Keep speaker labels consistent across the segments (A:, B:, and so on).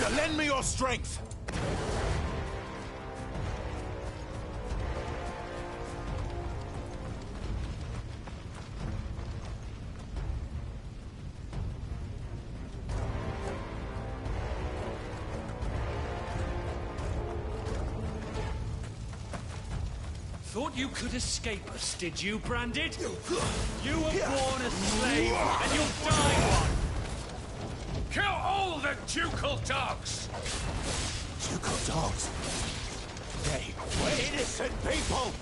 A: Leader, lend me your strength!
B: Thought you could escape us, did you, Branded? You were born a slave, and you'll die one! Kill all the ducal dogs!
A: Ducal dogs? We're innocent people!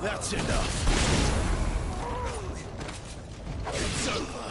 A: That's enough. It's over.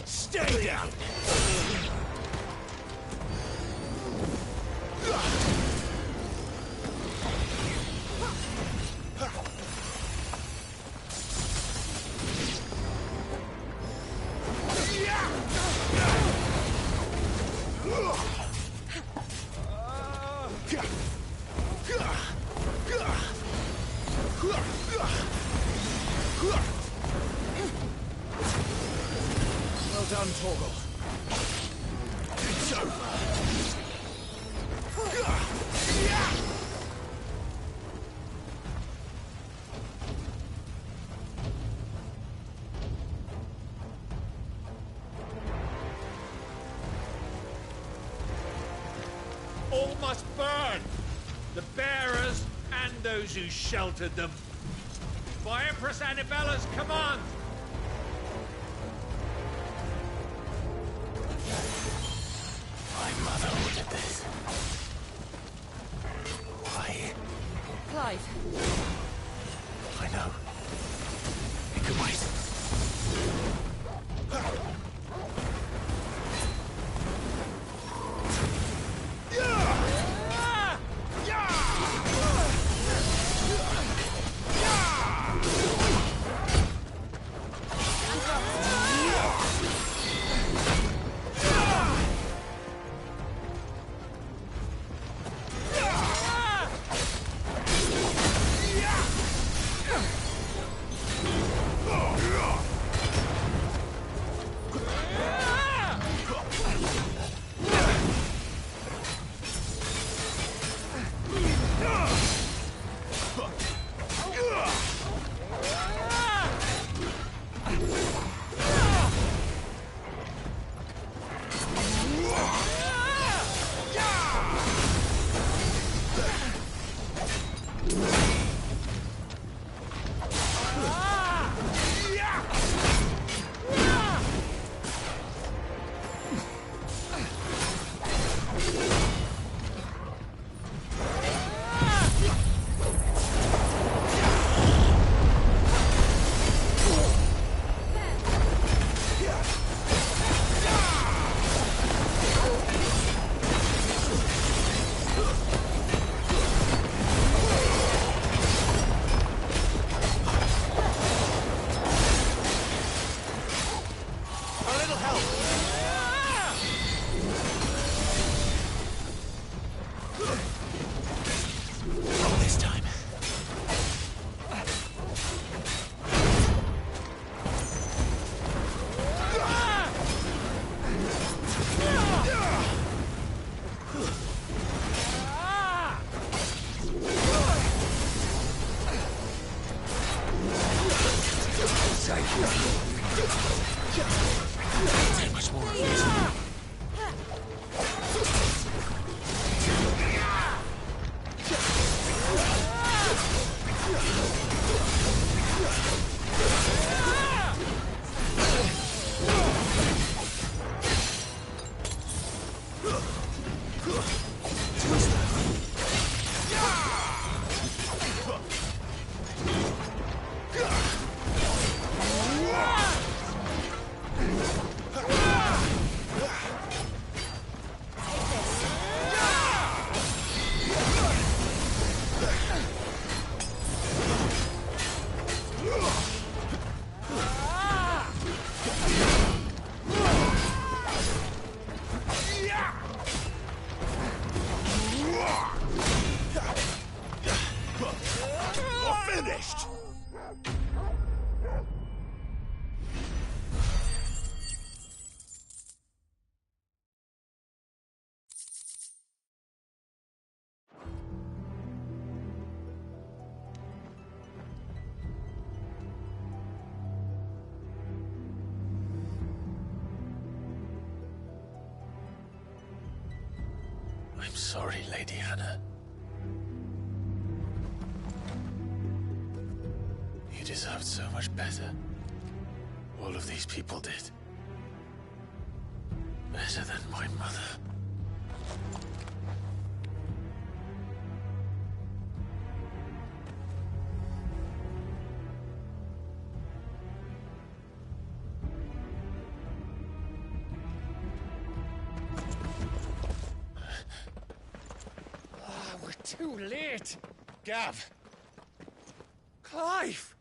A: Stay down! Well done, Torgal. It's over.
B: All must burn! The bearers and those who sheltered them. By Empress Annibella's command!
A: My mother ordered this. Why?
C: Clive.
A: I know. It can wait. I'm sorry, Lady Hannah. You deserved so much better. All of these people did. Better than my mother.
B: We're too late. Gav. Clive.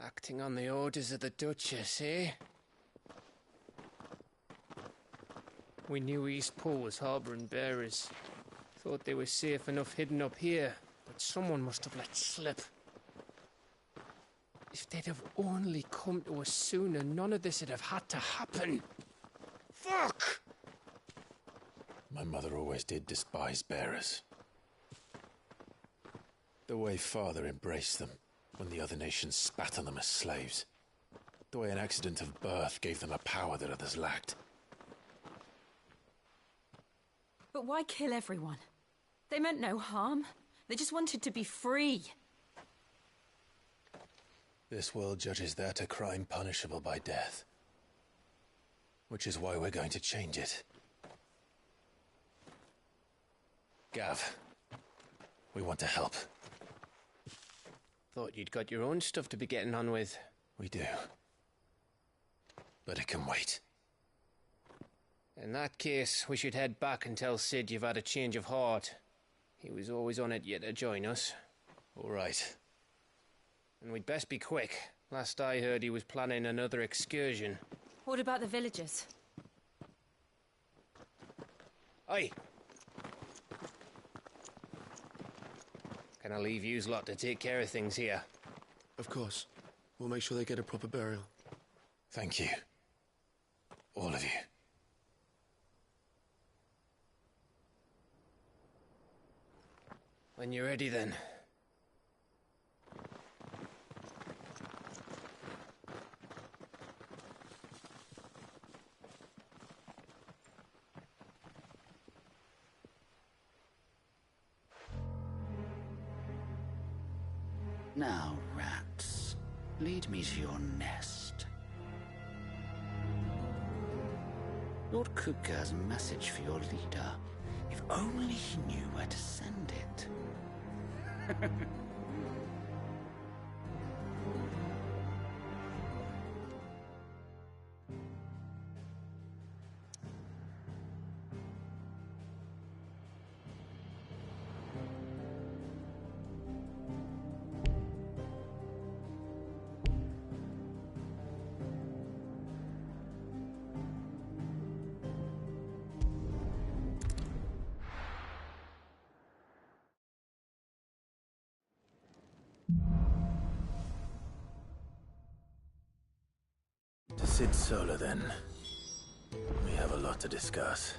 B: Acting on the orders of the Duchess, eh? We knew Eastpool was harbouring bearers. Thought they were safe enough hidden up here, but someone must have let slip. If they'd have only come to us sooner, none of this would have had to happen. Fuck!
A: My mother always did despise bearers. The way Father embraced them when the other nations spat on them as slaves. The way an accident of birth gave them a power that others lacked.
C: But why kill everyone? They meant no harm. They just wanted to be free.
A: This world judges that a crime punishable by death. Which is why we're going to change it. Gav, we want to help.
B: Thought you'd got your own stuff to be getting on with.
A: We do. But it can wait.
B: In that case, we should head back and tell Sid you've had a change of heart. He was always on it yet to join us.
A: All right.
B: And we'd best be quick. Last I heard, he was planning another excursion.
C: What about the villagers?
B: Aye. Can I leave yous lot to take care of things here?
D: Of course. We'll make sure they get a proper burial.
A: Thank you. All of you.
B: When you're ready, then.
E: Now, rats, lead me to your nest. Lord Kupka has a message for your leader. If only he knew where to send it.
A: To Sid Solar, then. We have a lot to discuss.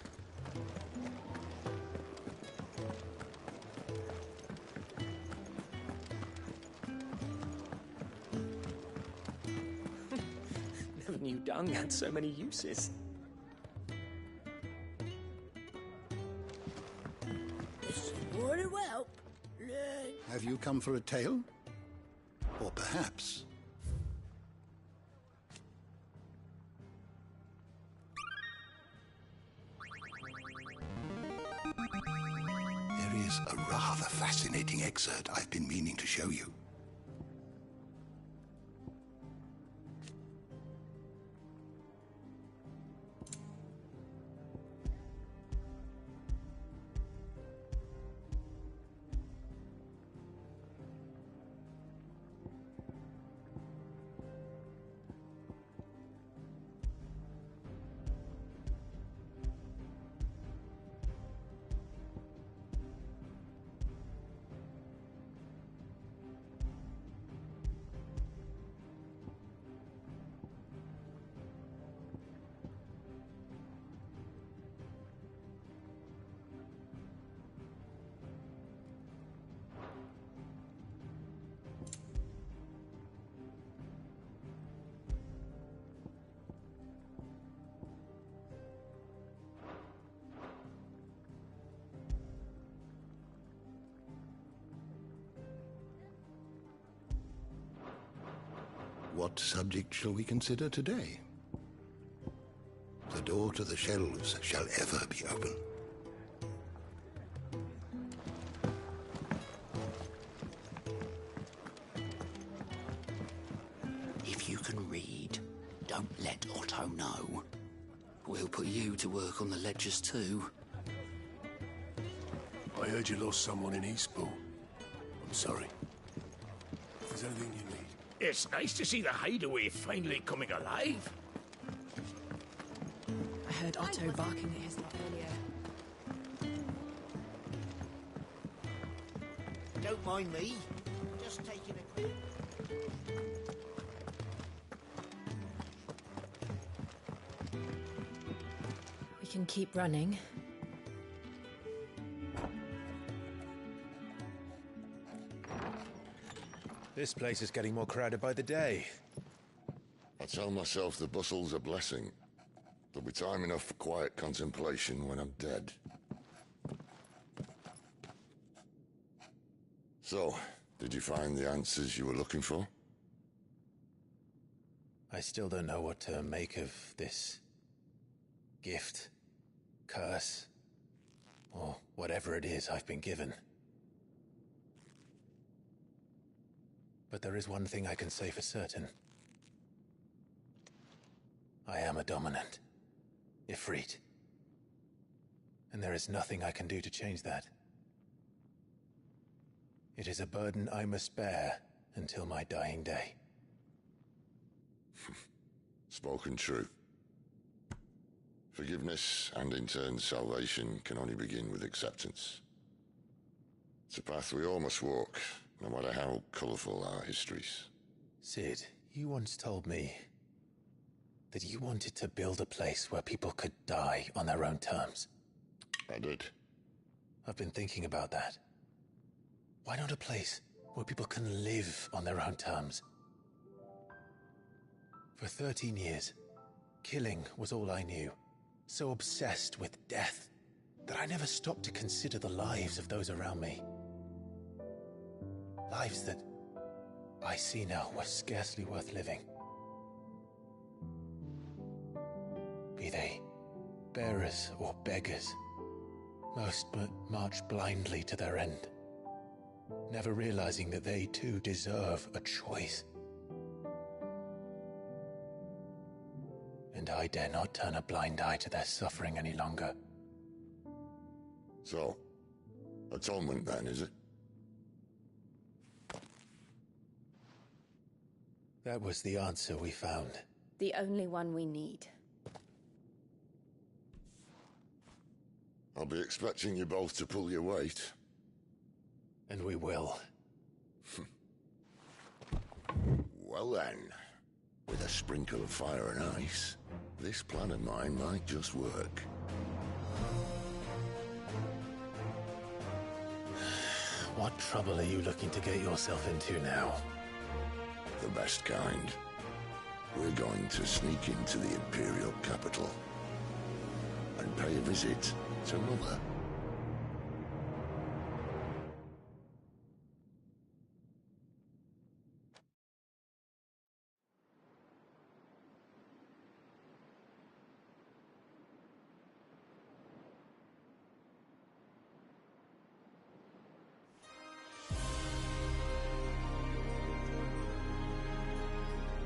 F: Never knew dung had so many uses.
G: Water help.
H: Have you come for a tale? Or perhaps... There is a rather fascinating excerpt I've been meaning to show you. what subject shall we consider today? The door to the shelves shall ever be open.
E: If you can read, don't let Otto know. We'll put you to work on the ledgers too.
I: I heard you lost someone in Eastpool. I'm sorry. If there's anything you need...
B: It's nice to see the hideaway finally coming alive.
C: I heard Otto barking at his lot earlier.
G: Don't mind me. Just taking a...
C: We can keep running.
A: This place is getting more crowded by the day.
J: I tell myself the bustle's a blessing. There'll be time enough for quiet contemplation when I'm dead. So, did you find the answers you were looking for?
A: I still don't know what to make of this gift, curse, or whatever it is I've been given. But there is one thing I can say for certain. I am a dominant, Ifrit. And there is nothing I can do to change that. It is a burden I must bear until my dying day.
J: Spoken true. Forgiveness and in turn salvation can only begin with acceptance. It's a path we all must walk, no matter how colourful our histories.
A: Sid, you once told me that you wanted to build a place where people could die on their own terms.
J: I did.
A: I've been thinking about that. Why not a place where people can live on their own terms? For 13 years, killing was all I knew. So obsessed with death that I never stopped to consider the lives of those around me. Lives that I see now were scarcely worth living. Be they bearers or beggars, most march blindly to their end, never realizing that they too deserve a choice. And I dare not turn a blind eye to their suffering any longer.
J: So, atonement then, is it?
A: That was the answer we found.
K: The only one we need.
J: I'll be expecting you both to pull your weight.
A: And we will.
J: Well then, with a sprinkle of fire and ice, this plan of mine might just work.
A: What trouble are you looking to get yourself into now?
J: The best kind. We're going to sneak into the Imperial capital and pay a visit to Mother.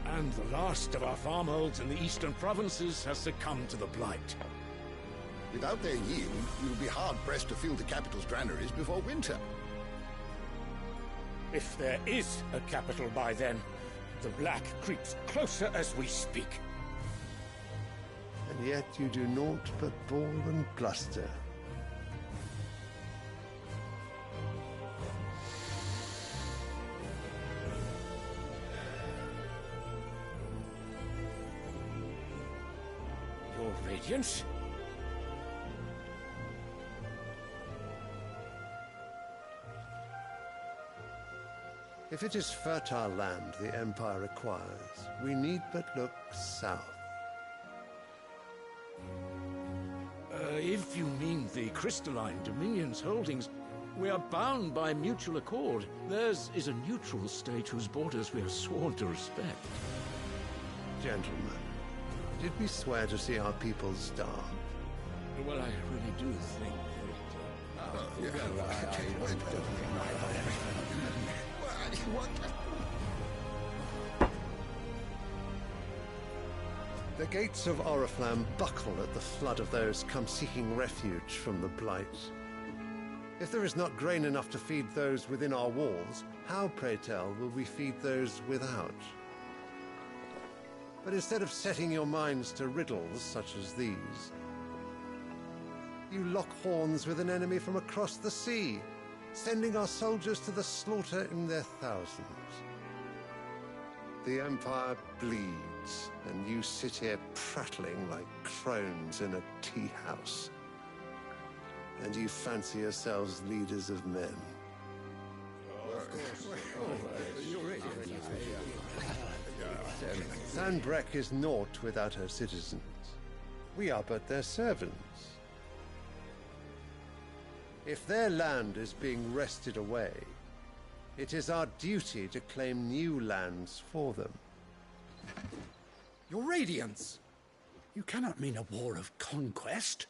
B: And the last of our farmholds in the eastern provinces has succumbed to the blight.
H: Without their yield, you'll be hard-pressed to fill the capital's granaries before winter.
B: If there is a capital by then, the black creeps closer as we speak.
L: And yet you do naught but bawl and bluster.
B: Your Radiance?
L: If it is fertile land the Empire requires, we need but look south.
B: If you mean the crystalline Dominion's holdings, we are bound by mutual accord. Theirs is a neutral state whose borders we are sworn to respect.
L: Gentlemen, did we swear to see our people starve?
M: Well, I really do think
L: The gates of Oriflamme buckle at the flood of those come seeking refuge from the Blight. If there is not grain enough to feed those within our walls, how, pray tell, will we feed those without? But instead of setting your minds to riddles such as these, you lock horns with an enemy from across the sea, sending our soldiers to the slaughter in their thousands. The Empire bleeds, and you sit here prattling like crones in a tea house. And you fancy yourselves leaders of men. Sanbreque is naught without her citizens. We are but their servants. If their land is being wrested away, it is our duty to claim new lands for them.
N: Your Radiance! You cannot mean a war of conquest.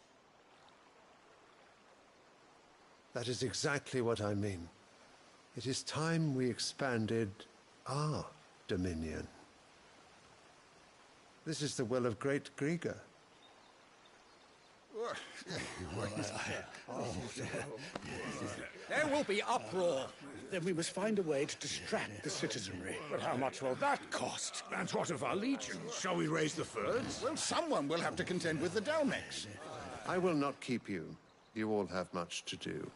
L: That is exactly what I mean. It is time we expanded our dominion. This is the will of great Grieger.
N: There will be uproar. Then we must find a way to distract the citizenry.
M: But how much will that cost? And what of our legions? Shall we raise the furs?
O: Well, someone will have to contend with the Dalmex.
L: I will not keep you. You all have much to do.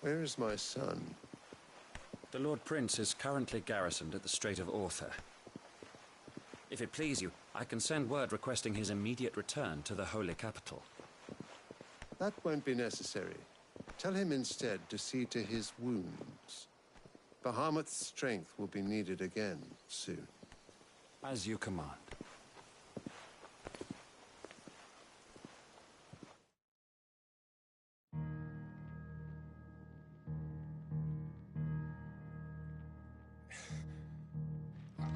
L: Where is my son?
P: The Lord Prince is currently garrisoned at the Strait of Author. If it please you, I can send word requesting his immediate return to the Holy Capital.
L: That won't be necessary. Tell him instead to see to his wounds. Bahamut's strength will be needed again soon.
P: As you command.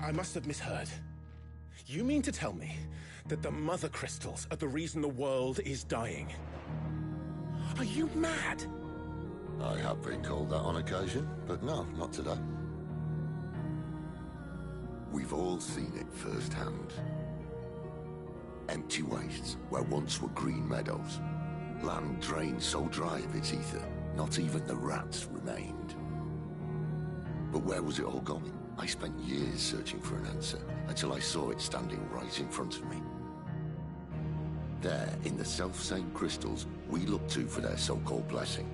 I: I must have misheard. You mean to tell me that the Mother Crystals are the reason the world is dying? Are you mad?
J: I have been called that on occasion, but no, not today. We've all seen it firsthand. Empty wastes where once were green meadows. Land drained so dry of its ether, not even the rats remained. But where was it all going? I spent years searching for an answer, until I saw it standing right in front of me. There, in the self-same crystals we look to for their so-called blessing.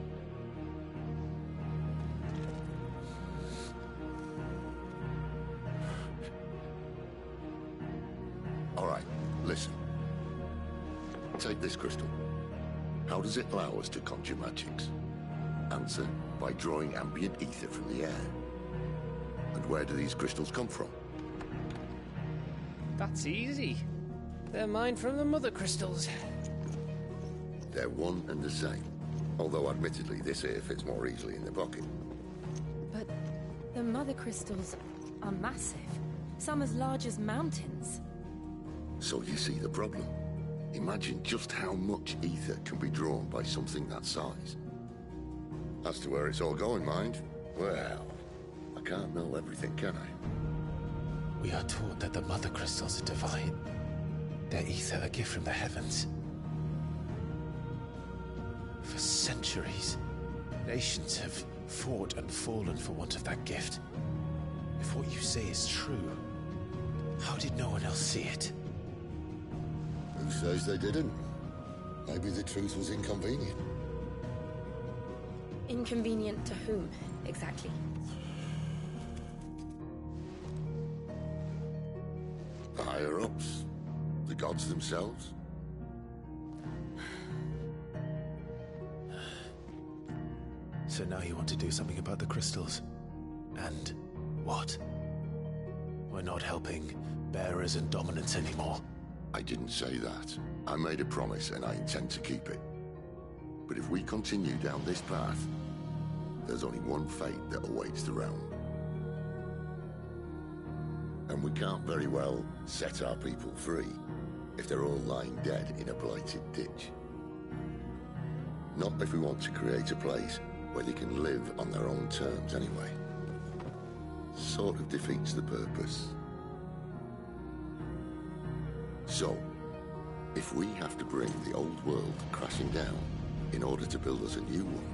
J: All right, listen. Take this crystal. How does it allow us to conjure magics? Answer, by drawing ambient ether from the air. And where do these crystals come from?
F: That's easy. They're mined from the Mother Crystals.
J: They're one and the same. Although admittedly this here fits more easily in the pocket.
C: But the Mother Crystals are massive. Some as large as mountains.
J: So you see the problem. Imagine just how much ether can be drawn by something that size. As to where it's all going, mind, well, I can't know everything, can I?
A: We are taught that the Mother Crystals are divine. Their ether a gift from the heavens. For centuries, nations have fought and fallen for want of that gift. If what you say is true, how did no one else see it?
J: Who says they didn't? Maybe the truth was inconvenient.
K: Inconvenient to whom, exactly?
J: The higher-ups? The gods themselves?
A: So now you want to do something about the crystals? And what? We're not helping bearers and dominants anymore.
J: I didn't say that. I made a promise and I intend to keep it. But if we continue down this path, there's only one fate that awaits the realm. And we can't very well set our people free if they're all lying dead in a blighted ditch. Not if we want to create a place where they can live on their own terms anyway. Sort of defeats the purpose. So, if we have to bring the old world crashing down in order to build us a new one,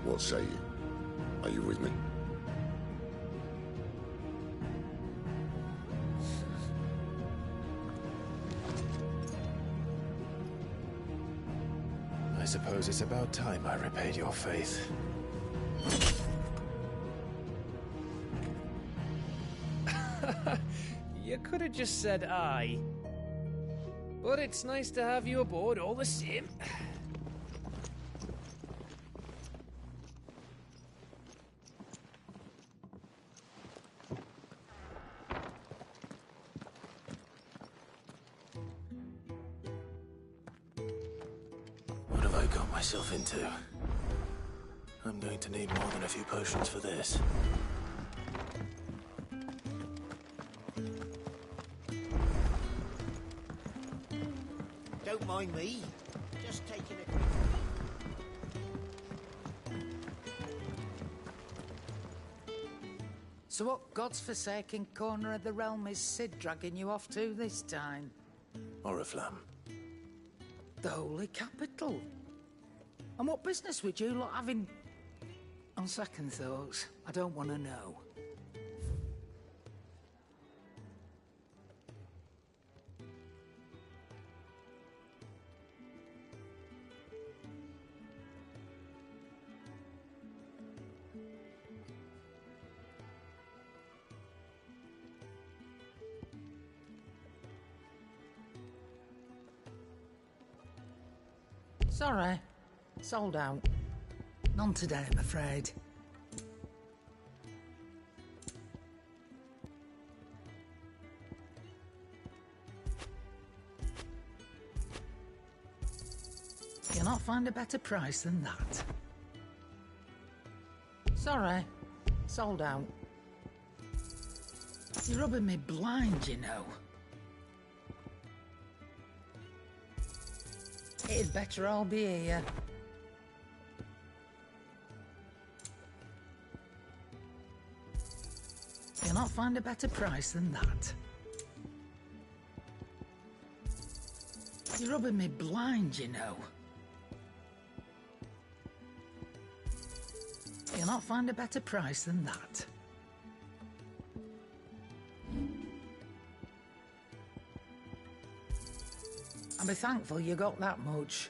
J: what say you? Are you with me?
A: I suppose it's about time I repaid your faith.
Q: You could have just said aye. But it's nice to have you aboard all the same.
A: What have I got myself into? I'm going to need more than a few potions for this.
G: Don't mind me. Just taking a...
R: So what god's-forsaken corner of the realm is Sid dragging you off to this time?
A: Oriflamme.
R: The Holy Capital. And what business would you lot have in... On second thoughts, I don't want to know. Sorry. Sold out. None today, I'm afraid. You'll not find a better price than that. Sorry. Sold out. You're rubbing me blind, you know. It'd better all be here. You'll not find a better price than that. You're rubbing me blind, you know. You'll not find a better price than that. And be thankful you got that much.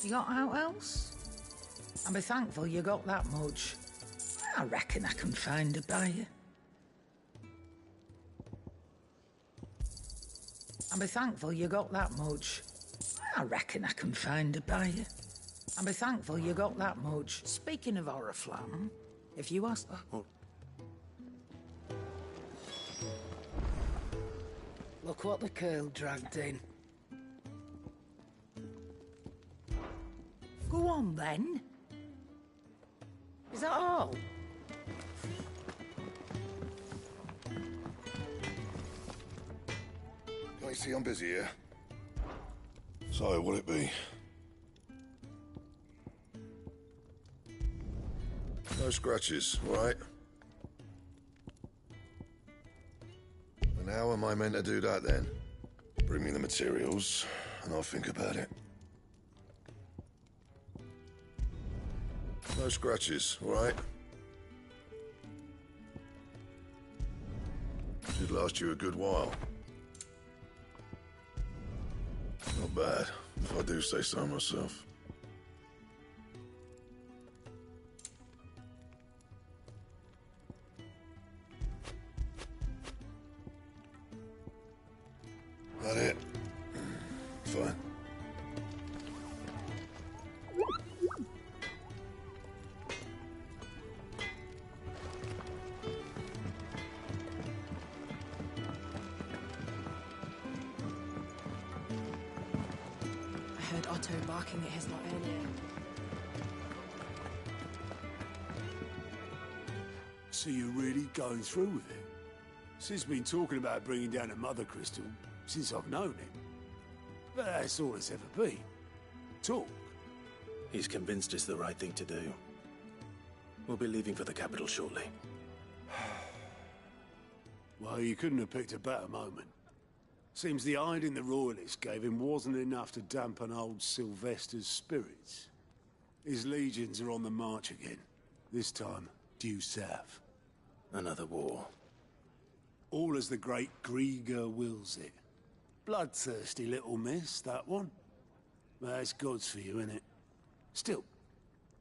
R: You got out else? And be thankful you got that much. I reckon I can find a buyer. And be thankful you got that much. I reckon I can find a buyer. And be thankful you got that much. Speaking of Oriflamme, if you ask... Look what the curl dragged in. Go on, then. Is that all?
H: Can't you see I'm busy here? So, what'll it be? No scratches, all right? And how am I meant to do that, then? Bring me the materials, and I'll think about it. No scratches, all right? Should last you a good while. Not bad, if I do say so myself.
C: Otto barking at his not earlier.
M: So you're really going through with it? Sid's been talking about bringing down a Mother Crystal since I've known him. But that's all it's ever been. Talk.
S: He's convinced it's the right thing to do. We'll be leaving for the capital shortly.
M: Well, you couldn't have picked a better moment. Seems the hiding the Royalists gave him wasn't enough to dampen old Sylvester's spirits. His legions are on the march again. This time, due south.
S: Another war.
M: All as the great Grieger wills it. Bloodthirsty little miss, that one. That's God's for you, innit? Still,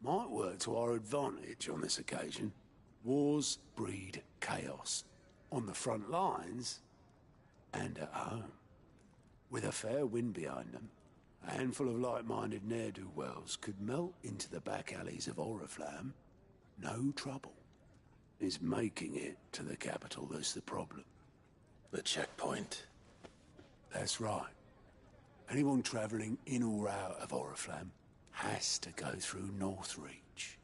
M: might work to our advantage on this occasion. Wars breed chaos. On the front lines, and at home. With a fair wind behind them, a handful of like-minded ne'er-do-wells could melt into the back alleys of Oriflamme. No trouble. It's making it to the capital that's the problem.
S: The checkpoint.
M: That's right. Anyone travelling in or out of Oriflamme has to go through Northreach.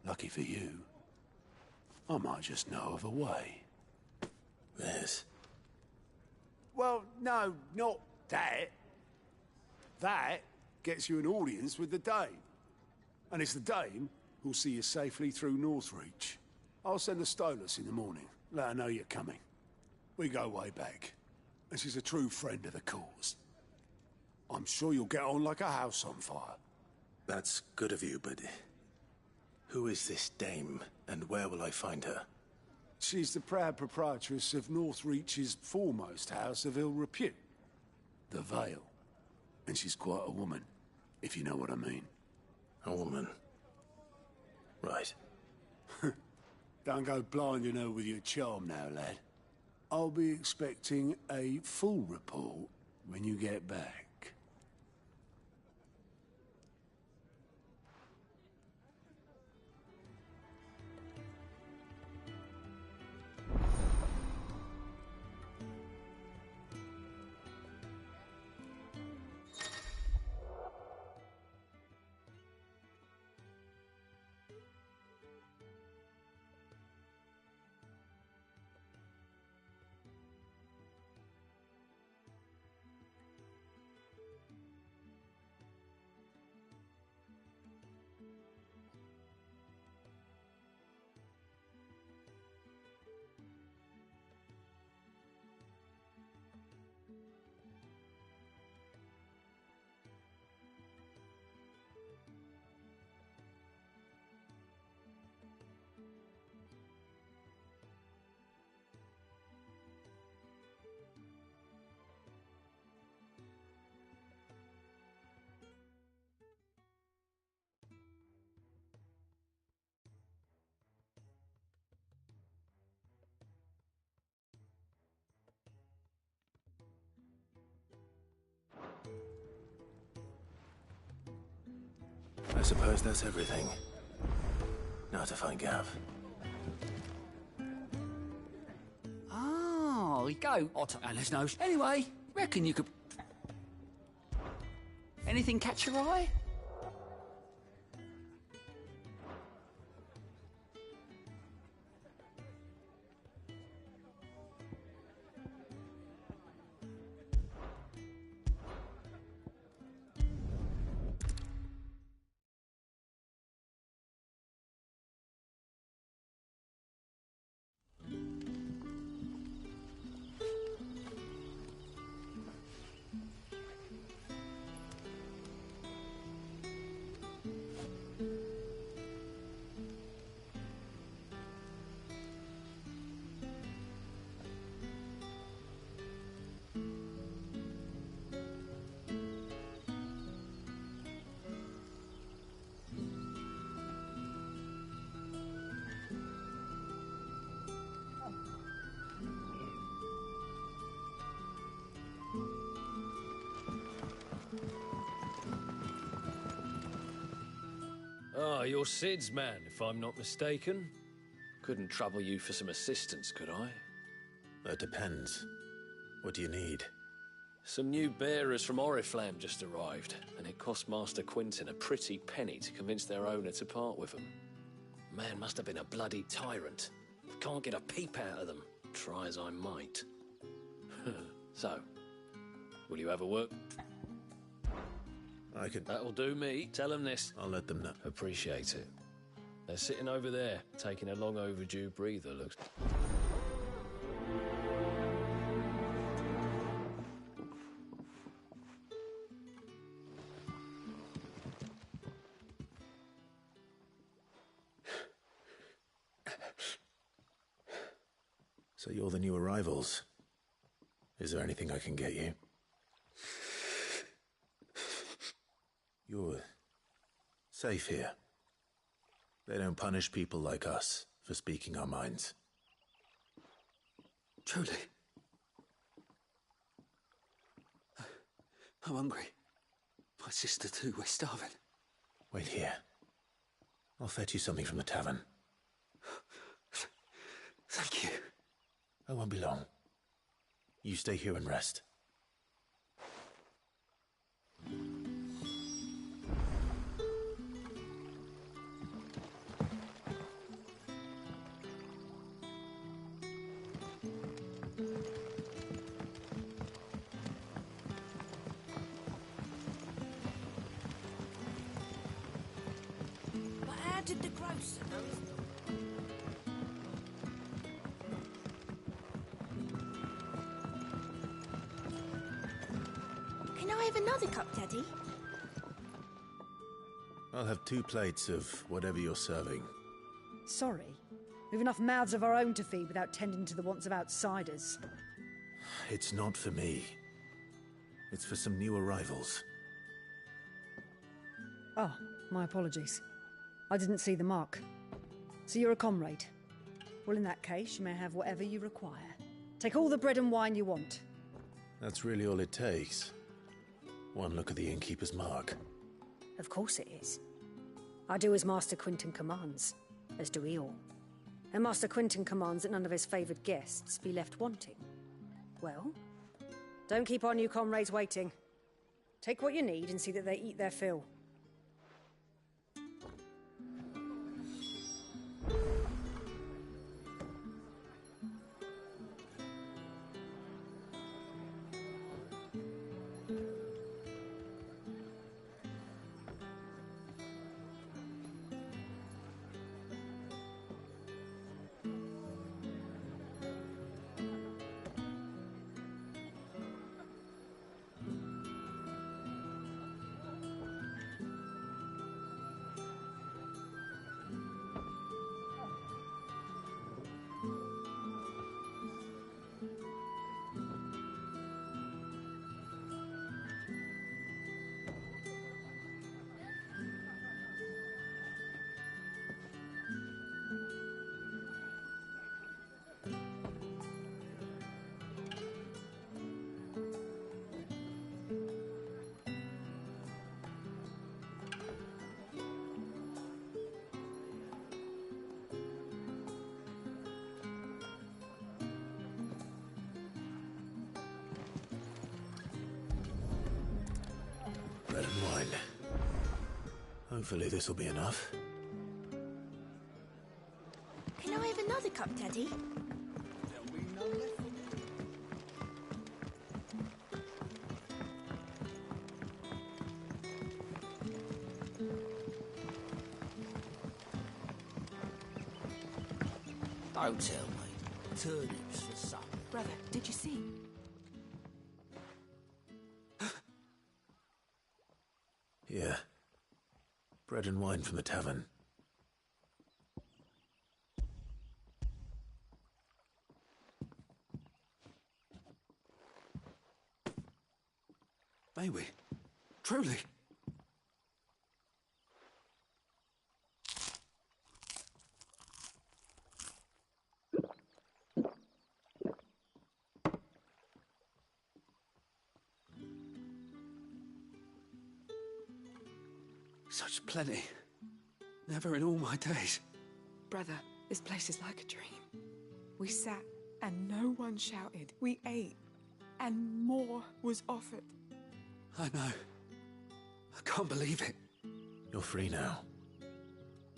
M: Lucky for you, I might just know of a way.
S: Yes.
M: Well, no, not that. That gets you an audience with the Dame. And it's the Dame who'll see you safely through Northreach. I'll send a Stolas in the morning. Let her know you're coming. We go way back. And she's a true friend of the cause. I'm sure you'll get on like a house on fire.
S: That's good of you, but... who is this Dame, and where will I find her?
M: She's the proud proprietress of Northreach's foremost house of ill repute, the Vale. And she's quite a woman, if you know what I mean.
S: A woman? Right.
M: Don't go blinding her with your charm now, lad. I'll be expecting a full report when you get back.
S: I suppose that's everything. Now to find Gav.
E: Oh, we go. Otto and his nose. Anyway, reckon you could... Anything catch your eye?
B: Ah, you're Sid's man, if I'm not mistaken. Couldn't trouble you for some assistance, could I?
S: That depends. What do you need?
F: Some new bearers from Oriflamme just arrived, and it cost Master Quinton a pretty penny to convince their owner to part with them. Man must have been a bloody tyrant. Can't get a peep out of them, try as I might. So, will you have a word?
A: I could...
F: That'll do me. Tell them this.
A: I'll let them know.
F: Appreciate it. They're sitting over there, taking a long overdue breather, looks...
A: So you're the new arrivals. Is there anything I can get you? You're safe here. They don't punish people like us for speaking our minds.
E: Truly. I'm hungry. My sister too, we're starving.
A: Wait here. I'll fetch you something from the tavern.
E: Thank you.
A: I won't be long. You stay here and rest.
G: But how did the grocer know?
C: Can I have another cup, Daddy?
A: I'll have 2 plates of whatever you're serving.
T: Sorry. We've enough mouths of our own to feed without tending to the wants of outsiders.
A: It's not for me. It's for some new arrivals.
T: Oh, my apologies. I didn't see the mark. So you're a comrade. Well, in that case, you may have whatever you require. Take all the bread and wine you want.
A: That's really all it takes. One look at the innkeeper's mark.
T: Of course it is. I do as Master Quinton commands, as do we all. And Master Quinton commands that none of his favoured guests be left wanting. Well, don't keep our new comrades waiting. Take what you need and see that they eat their fill.
A: Bread and wine. Hopefully this will be enough.
C: Can I have another cup, Daddy?
G: Don't tell me. Turnips for supper.
K: Brother, did you see?
A: Here. Bread and wine from the tavern.
E: May we? Truly? Such plenty. Never in all my days.
K: Brother, this place is like a dream. We sat and no one shouted. We ate. And more was offered.
U: I know. I can't believe it.
A: You're free now.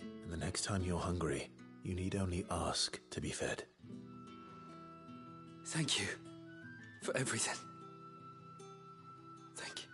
A: And the next time you're hungry, you need only ask to be fed.
U: Thank you for everything. Thank you.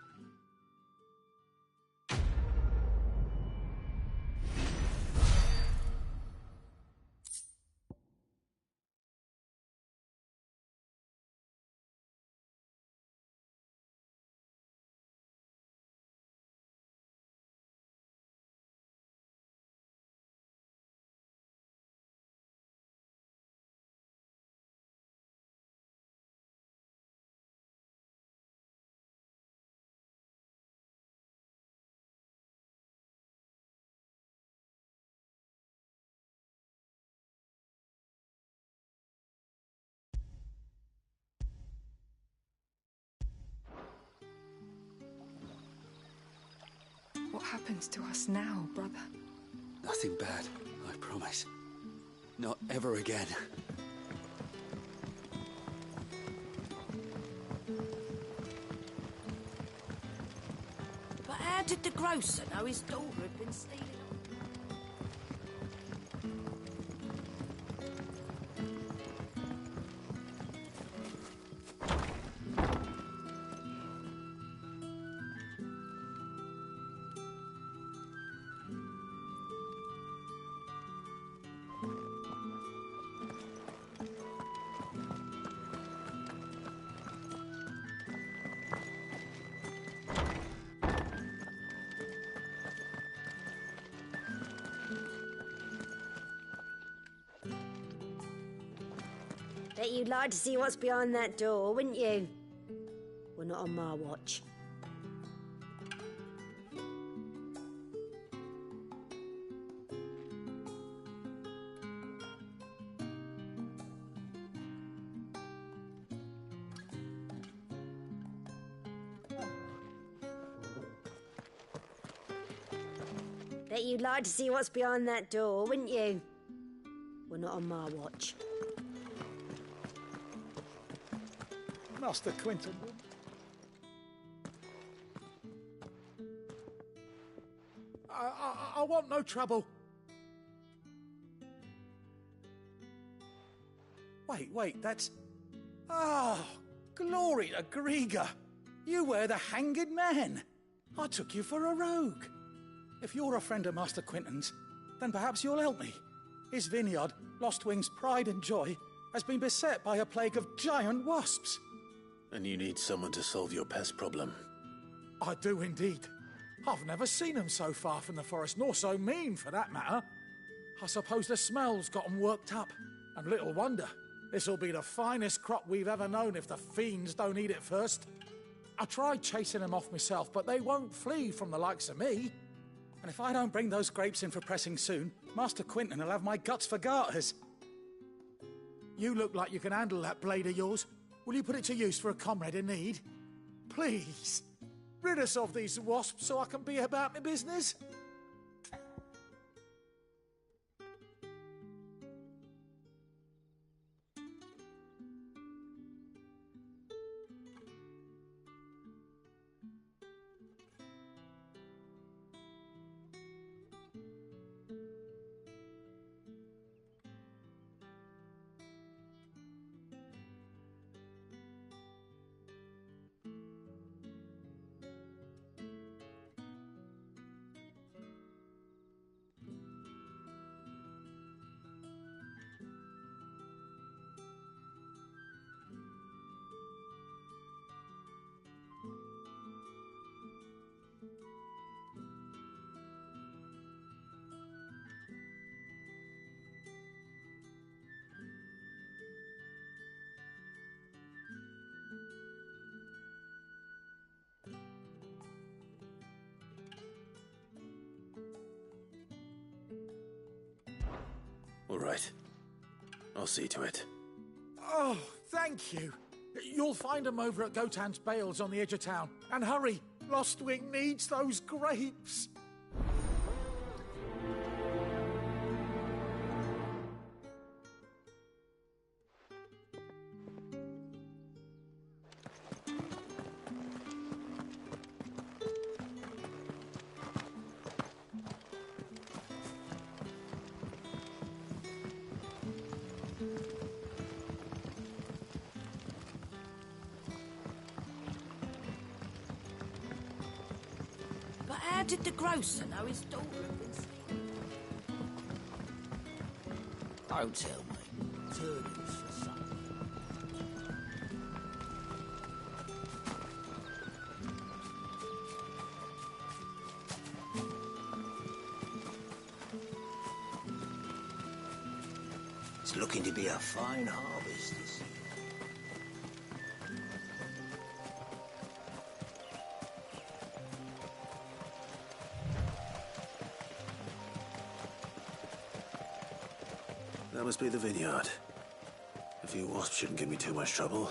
K: What happens to us now, brother?
U: Nothing bad, I promise. Not ever again.
G: But how did the grocer know his daughter had been stealing?
T: Bet you'd like to see what's behind that door, wouldn't you? Well, not on my watch. Bet you'd like to see what's behind that door, wouldn't you? Well, not on my watch.
N: Master Quintin. I want no trouble. Wait, that's... Oh, glory to Grieger. You were the hanged man. I took you for a rogue. If you're a friend of Master Quintin's, then perhaps you'll help me. His vineyard, Lostwing's pride and joy, has been beset by a plague of giant wasps.
A: And you need someone to solve your pest problem.
N: I do indeed. I've never seen them so far from the forest, nor so mean, for that matter. I suppose the smell's got them worked up. And little wonder. This'll be the finest crop we've ever known if the fiends don't eat it first. I tried chasing them off myself, but they won't flee from the likes of me. And if I don't bring those grapes in for pressing soon, Master Quintin will have my guts for garters. You look like you can handle that blade of yours. Will you put it to use for a comrade in need? Please, rid us of these wasps so I can be about my business.
A: All right. I'll see to it.
N: Oh, thank you. You'll find them over at Gotan's Bales on the edge of town. And hurry, Lostwing needs those grapes.
R: did the grocer know his daughter had been stealing?
G: Don't tell me. Turnings for something. It's looking to be a fine harvest this year.
S: That must be the vineyard. A few wasps shouldn't give me too much trouble.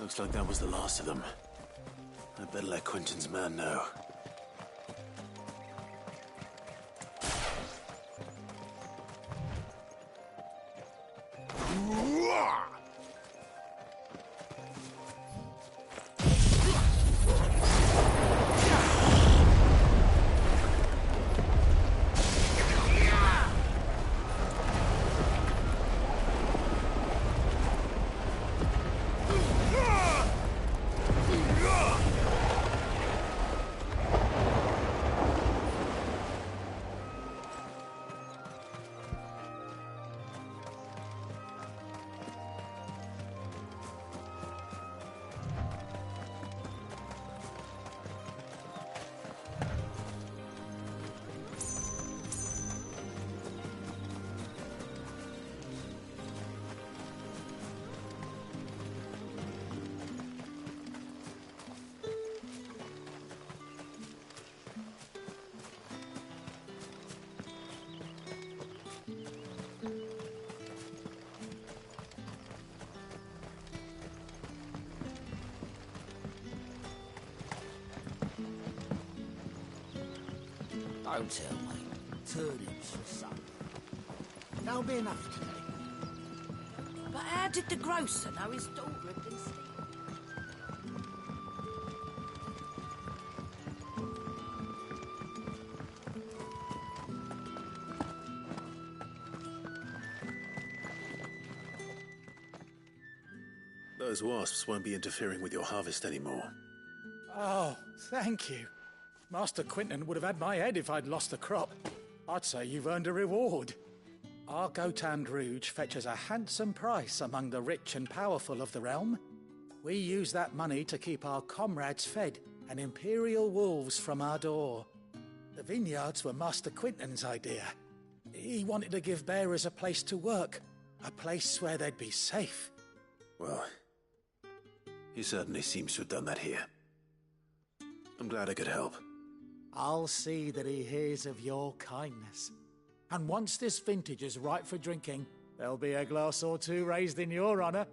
S: Looks like that was the last of them. I better let Quentin's man know.
G: Don't tell me. Turnings for something. That'll be enough today.
R: But how did the grocer know his daughter had been stealing?
S: Those wasps won't be interfering with your harvest anymore.
N: Oh, thank you. Master Quinton would have had my head if I'd lost the crop. I'd say you've earned a reward. Our Gotand Rouge fetches a handsome price among the rich and powerful of the realm. We use that money to keep our comrades fed and imperial wolves from our door. The vineyards were Master Quinton's idea. He wanted to give bearers a place to work, a place where they'd be safe.
S: Well, he certainly seems to have done that here. I'm glad I could help.
N: I'll see that he hears of your kindness. And once this vintage is ripe for drinking, there'll be a glass or two raised in your honor.